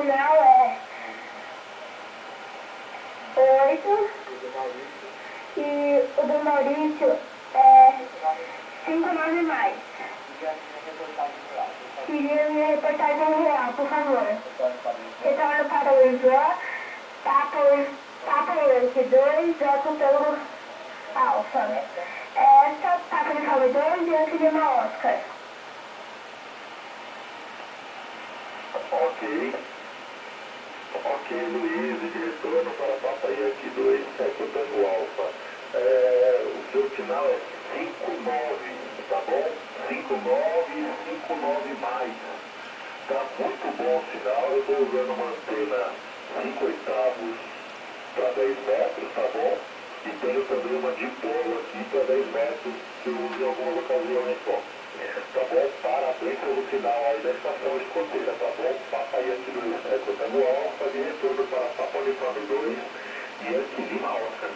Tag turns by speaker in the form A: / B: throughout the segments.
A: final é 8 e o do Maurício é 5,9 mais. Queria minha reportagem real, por favor. Retorno para o Ivan, Papa Yankee 2, J pelo Alfa. Essa, Papa de Calma 2, Yankee de uma Oscar.
B: Ok, Luiz, de retorno para Papa Yankee 2, Tango Alfa. O seu final é 59, tá bom? 59 e 59 mais. Tá muito bom o sinal, eu estou usando uma antena 5 oitavos para 10 metros, tá bom? E tenho também uma dipolo aqui para 10 metros que eu uso em algumas ocasiões só. Tá bom? Parabéns pelo sinal aí da estação escoteira, tá bom? Papa Yankee 2, Tango Alfa, de retorno para Papa Uniforme 2, Yankee Lima Oscar.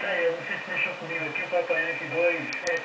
C: Eu não sei se mexeu comigo aqui, o Papa Yankee 2.